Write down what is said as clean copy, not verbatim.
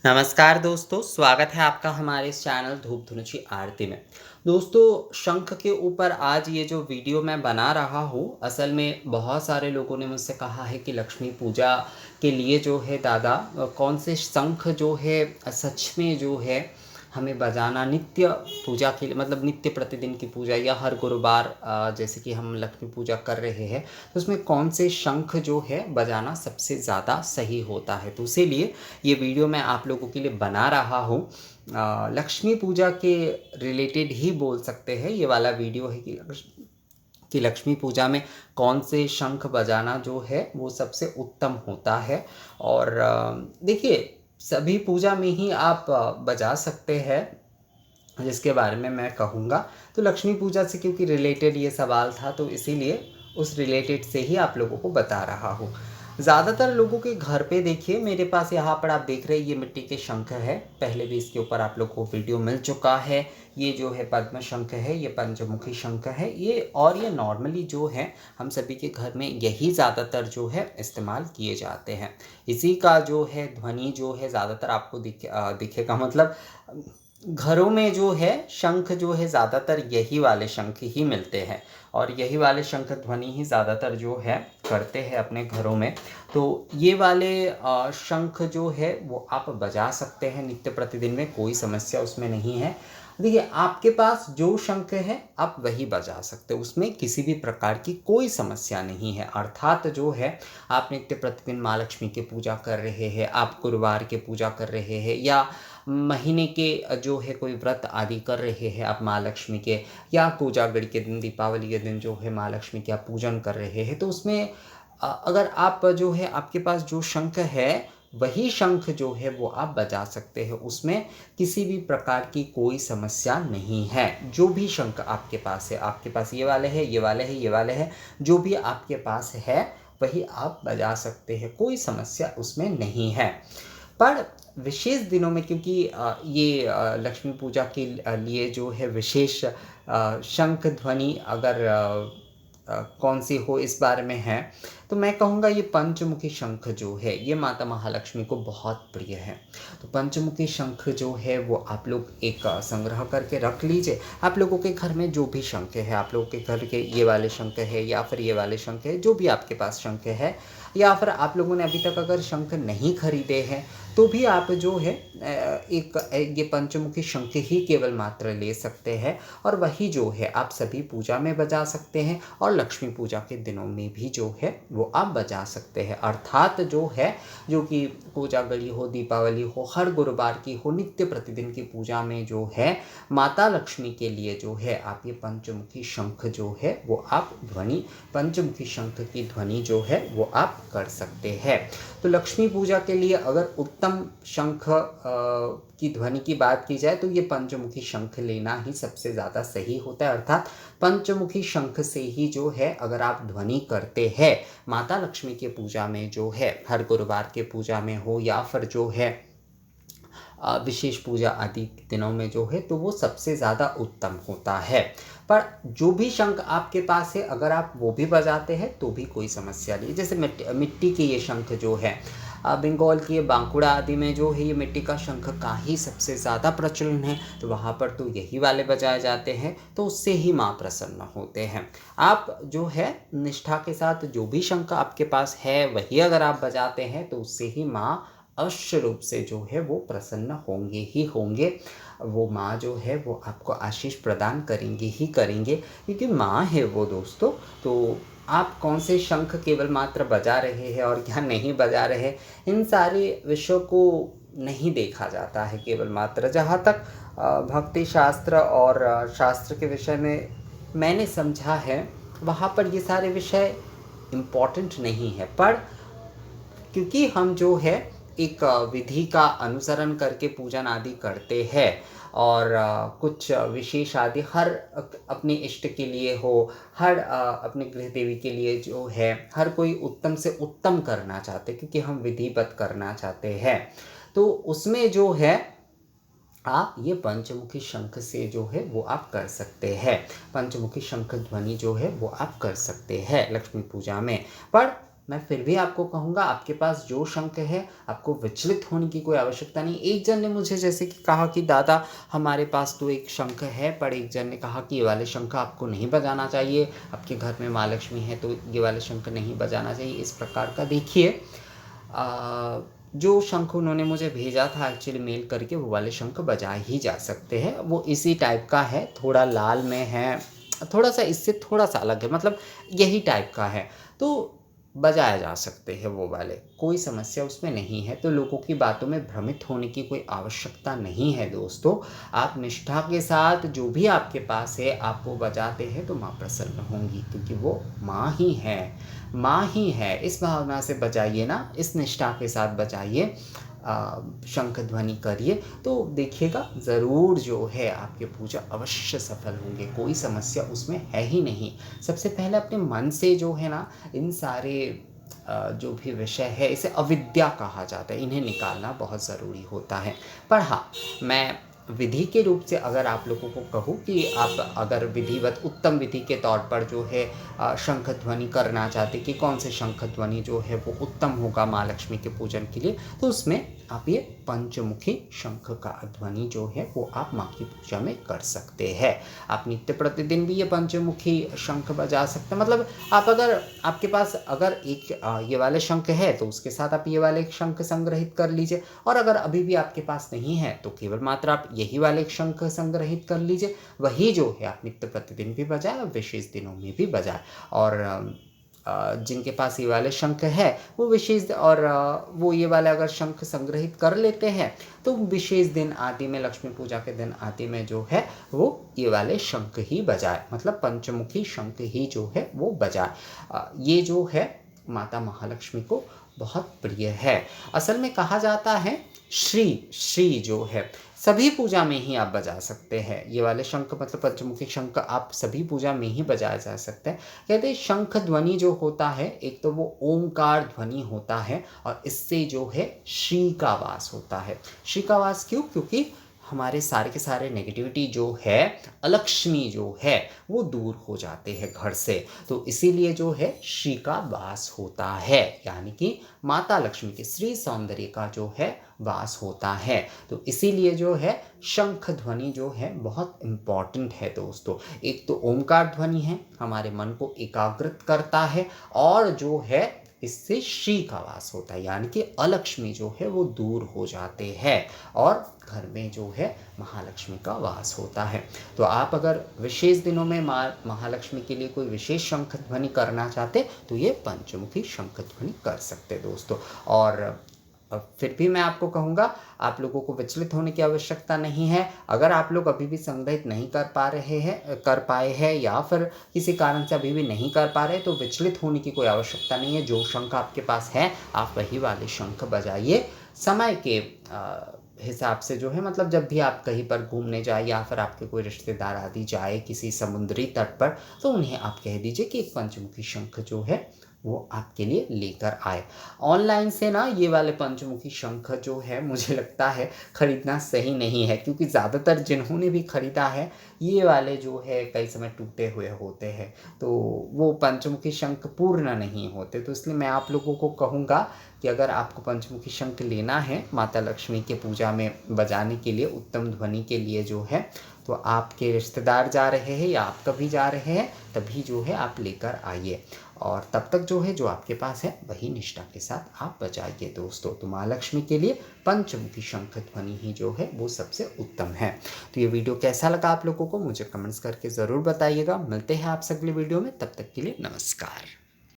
नमस्कार दोस्तों, स्वागत है आपका हमारे इस चैनल धूप धुनुची आरती में। दोस्तों, शंख के ऊपर आज ये जो वीडियो मैं बना रहा हूँ, असल में बहुत सारे लोगों ने मुझसे कहा है कि लक्ष्मी पूजा के लिए जो है दादा कौन से शंख जो है सच में जो है हमें बजाना नित्य पूजा के लिए, मतलब नित्य प्रतिदिन की पूजा या हर गुरुवार जैसे कि हम लक्ष्मी पूजा कर रहे हैं, तो उसमें कौन से शंख जो है बजाना सबसे ज़्यादा सही होता है। तो इसीलिए ये वीडियो मैं आप लोगों के लिए बना रहा हूँ। लक्ष्मी पूजा के रिलेटेड ही बोल सकते हैं, ये वाला वीडियो है कि लक्ष्मी पूजा में कौन से शंख बजाना जो है वो सबसे उत्तम होता है। और देखिए, सभी पूजा में ही आप बजा सकते हैं, जिसके बारे में मैं कहूँगा। तो लक्ष्मी पूजा से क्योंकि रिलेटेड ये सवाल था, तो इसीलिए उस रिलेटेड से ही आप लोगों को बता रहा हूँ। ज़्यादातर लोगों के घर पे देखिए, मेरे पास यहाँ पर आप देख रहे हैं ये मिट्टी के शंख है। पहले भी इसके ऊपर आप लोग को वीडियो मिल चुका है। ये जो है पद्म शंख है, ये पंचमुखी शंख है, ये नॉर्मली जो है हम सभी के घर में यही ज़्यादातर जो है इस्तेमाल किए जाते हैं। इसी का जो है ध्वनि जो है ज़्यादातर आपको दिखेगा, मतलब घरों में जो है शंख जो है ज़्यादातर यही वाले शंख ही मिलते हैं, और यही वाले शंख ध्वनि ही ज़्यादातर जो है करते हैं अपने घरों में। तो ये वाले शंख जो है वो आप बजा सकते हैं नित्य प्रतिदिन में, कोई समस्या उसमें नहीं है। देखिए, आपके पास जो शंख है आप वही बजा सकते हो, उसमें किसी भी प्रकार की कोई समस्या नहीं है। अर्थात जो है आप नित्य प्रतिदिन माँ लक्ष्मी की पूजा कर रहे हैं, आप गुरुवार की पूजा कर रहे हैं, या महीने के जो है कोई व्रत आदि कर रहे हैं आप माँ लक्ष्मी के, या कोजागरी के दिन, दीपावली के दिन जो है माँ लक्ष्मी का पूजन कर रहे हैं, तो उसमें अगर आप जो है आपके पास जो शंख है वही शंख जो है वो आप बजा सकते हैं, उसमें किसी भी प्रकार की कोई समस्या नहीं है। जो भी शंख आपके पास है, आपके पास ये वाले हैं, ये वाले हैं, ये वाले हैं, जो भी आपके पास है वही आप बजा सकते हैं, कोई समस्या उसमें नहीं है। पर विशेष दिनों में, क्योंकि ये लक्ष्मी पूजा के लिए जो है विशेष शंख ध्वनि अगर कौन सी हो इस बारे में है, तो मैं कहूँगा ये पंचमुखी शंख जो है ये माता महालक्ष्मी को बहुत प्रिय है। तो पंचमुखी शंख जो है वो आप लोग एक संग्रह करके रख लीजिए। आप लोगों के घर में जो भी शंख है, आप लोगों के घर के ये वाले शंख है या फिर ये वाले शंख है, जो भी आपके पास शंख है, या फिर आप लोगों ने अभी तक अगर शंख नहीं खरीदे हैं, तो भी आप जो है ये पंचमुखी शंख ही केवल मात्र ले सकते हैं, और वही जो है आप सभी पूजा में बजा सकते हैं, और लक्ष्मी पूजा के दिनों में भी जो है वो आप बजा सकते हैं। अर्थात जो है, जो कि कोजागरी हो, दीपावली हो, हर गुरुवार की हो, नित्य प्रतिदिन की पूजा में जो है माता लक्ष्मी के लिए जो है आप ये पंचमुखी शंख जो है वो आप पंचमुखी शंख की ध्वनि जो है वो आप कर सकते हैं। तो लक्ष्मी पूजा के लिए अगर उत्तम शंख की ध्वनि की बात की जाए, तो ये पंचमुखी शंख लेना ही सबसे ज़्यादा सही होता है। अर्थात पंचमुखी शंख से ही जो है अगर आप ध्वनि करते हैं माता लक्ष्मी की पूजा में, जो है हर गुरुवार के पूजा में हो या फिर जो है विशेष पूजा आदि दिनों में जो है, तो वो सबसे ज़्यादा उत्तम होता है। पर जो भी शंख आपके पास है, अगर आप वो भी बजाते हैं तो भी कोई समस्या नहीं। जैसे मिट्टी के ये शंख जो है, बंगाल की बांकुड़ा आदि में जो है ये मिट्टी का शंख का ही सबसे ज़्यादा प्रचलन है, तो वहाँ पर तो यही वाले बजाए जाते हैं, तो उससे ही माँ प्रसन्न होते हैं। आप जो है निष्ठा के साथ जो भी शंख आपके पास है वही अगर आप बजाते हैं, तो उससे ही माँ अवश्य रूप से जो है वो प्रसन्न होंगे ही होंगे। वो माँ जो है वो आपको आशीष प्रदान करेंगे ही करेंगे, क्योंकि माँ है वो दोस्तों। तो आप कौन से शंख केवल मात्र बजा रहे हैं और क्या नहीं बजा रहे, इन सारे विषयों को नहीं देखा जाता है केवल मात्र। जहाँ तक भक्ति शास्त्र और शास्त्र के विषय में मैंने समझा है, वहाँ पर ये सारे विषय इम्पॉर्टेंट नहीं है। पर क्योंकि हम जो है एक विधि का अनुसरण करके पूजन आदि करते हैं, और कुछ विशेष आदि हर अपने इष्ट के लिए हो, हर अपने गृह देवी के लिए जो है हर कोई उत्तम से उत्तम करना चाहते, क्योंकि हम विधिवत करना चाहते हैं, तो उसमें जो है आप ये पंचमुखी शंख से जो है वो आप कर सकते हैं। पंचमुखी शंख ध्वनि जो है वो आप कर सकते हैं लक्ष्मी पूजा में। पर मैं फिर भी आपको कहूँगा आपके पास जो शंख है आपको विचलित होने की कोई आवश्यकता नहीं। एक जन ने मुझे जैसे कि कहा कि दादा हमारे पास तो एक शंख है, पर एक जन ने कहा कि ये वाले शंख आपको नहीं बजाना चाहिए, आपके घर में माँ लक्ष्मी है तो ये वाले शंख नहीं बजाना चाहिए। इस प्रकार का देखिए जो शंख उन्होंने मुझे भेजा था एक्चुअली मेल करके, वो वाले शंख बजा ही जा सकते हैं। वो इसी टाइप का है, थोड़ा लाल में है, थोड़ा-सा इससे थोड़ा-सा अलग है, मतलब यही टाइप का है, तो बजाए जा सकते हैं वो वाले, कोई समस्या उसमें नहीं है। तो लोगों की बातों में भ्रमित होने की कोई आवश्यकता नहीं है दोस्तों। आप निष्ठा के साथ जो भी आपके पास है आप वो बजाते हैं तो माँ प्रसन्न होंगी, क्योंकि वो माँ ही है, माँ ही है। इस भावना से बजाइए ना, इस निष्ठा के साथ बजाइए, शंख ध्वनि करिए, तो देखिएगा ज़रूर जो है आपकी पूजा अवश्य सफल होंगे, कोई समस्या उसमें है ही नहीं। सबसे पहले अपने मन से जो है ना इन सारे जो भी विषय है, इसे अविद्या कहा जाता है, इन्हें निकालना बहुत ज़रूरी होता है। पर हाँ, मैं विधि के रूप से अगर आप लोगों को कहूँ कि आप अगर विधिवत उत्तम विधि के तौर पर जो है शंख ध्वनि करना चाहते कि कौन से शंख ध्वनि जो है वो उत्तम होगा माँ लक्ष्मी के पूजन के लिए, तो उसमें आप ये पंचमुखी शंख का ध्वनि जो है वो आप माँ की पूजा में कर सकते हैं। आप नित्य प्रतिदिन भी ये पंचमुखी शंख बजा सकते हैं। मतलब आप अगर आपके पास अगर एक ये वाले शंख है तो उसके साथ आप ये वाले शंख संग्रहित कर लीजिए, और अगर अभी भी आपके पास नहीं है तो केवल मात्र आप यही वाले शंख संग्रहित कर लीजिए। वही जो है आप नित्य प्रतिदिन भी बजाएं और विशेष दिनों में भी बजाएं। और जिनके पास ये वाले शंख है वो विशेष और वो ये वाले अगर शंख संग्रहित कर लेते हैं तो विशेष दिन आदि में, लक्ष्मी पूजा के दिन आदि में जो है वो ये वाले शंख ही बजाए, मतलब पंचमुखी शंख ही जो है वो बजाए। ये जो है माता महालक्ष्मी को बहुत प्रिय है। असल में कहा जाता है श्री जो है सभी पूजा में ही आप बजा सकते हैं। ये वाले शंख मतलब पंचमुखी शंख आप सभी पूजा में ही बजाया जा सकते हैं। कहते हैं शंख ध्वनि जो होता है एक तो वो ओमकार ध्वनि होता है, और इससे जो है श्री का वास होता है। श्री का वास क्यों? क्योंकि हमारे सारे के सारे नेगेटिविटी जो है, अलक्ष्मी जो है वो दूर हो जाते हैं घर से, तो इसीलिए जो है श्री का वास होता है, यानी कि माता लक्ष्मी के श्री सौंदर्य का जो है वास होता है। तो इसीलिए जो है शंख ध्वनि जो है बहुत इम्पॉर्टेंट है दोस्तों। एक तो ओमकार ध्वनि है, हमारे मन को एकाग्रित करता है, और जो है इससे श्री का वास होता है, यानी कि अलक्ष्मी जो है वो दूर हो जाते हैं और घर में जो है महालक्ष्मी का वास होता है। तो आप अगर विशेष दिनों में महालक्ष्मी के लिए कोई विशेष शंख ध्वनि करना चाहते तो ये पंचमुखी शंख ध्वनि कर सकते दोस्तों। और फिर भी मैं आपको कहूँगा आप लोगों को विचलित होने की आवश्यकता नहीं है। अगर आप लोग अभी भी संग्रहित नहीं कर पाए हैं या फिर किसी कारण से अभी भी नहीं कर पा रहे, तो विचलित होने की कोई आवश्यकता नहीं है। जो शंख आपके पास है आप वही वाले शंख बजाइए। समय के हिसाब से जो है, मतलब जब भी आप कहीं पर घूमने जाए या फिर आपके कोई रिश्तेदार आदि जाए किसी समुद्री तट पर, तो उन्हें आप कह दीजिए कि एक पंचमुखी शंख जो है वो आपके लिए लेकर आए। ऑनलाइन से ना ये वाले पंचमुखी शंख जो है मुझे लगता है खरीदना सही नहीं है, क्योंकि ज़्यादातर जिन्होंने भी ख़रीदा है ये वाले जो है कई समय टूटे हुए होते हैं, तो वो पंचमुखी शंख पूर्ण नहीं होते। तो इसलिए मैं आप लोगों को कहूँगा कि अगर आपको पंचमुखी शंख लेना है माता लक्ष्मी के पूजा में बजाने के लिए, उत्तम ध्वनि के लिए जो है, तो आपके रिश्तेदार जा रहे हैं या आप कभी जा रहे हैं तभी जो है आप लेकर आइए, और तब तक जो है जो आपके पास है वही निष्ठा के साथ आप बजाइए दोस्तों। तो माँ लक्ष्मी के लिए पंचमुखी शंख ध्वनि ही जो है वो सबसे उत्तम है। तो ये वीडियो कैसा लगा आप लोगों को मुझे कमेंट्स करके ज़रूर बताइएगा। मिलते हैं आपसे अगले वीडियो में, तब तक के लिए नमस्कार।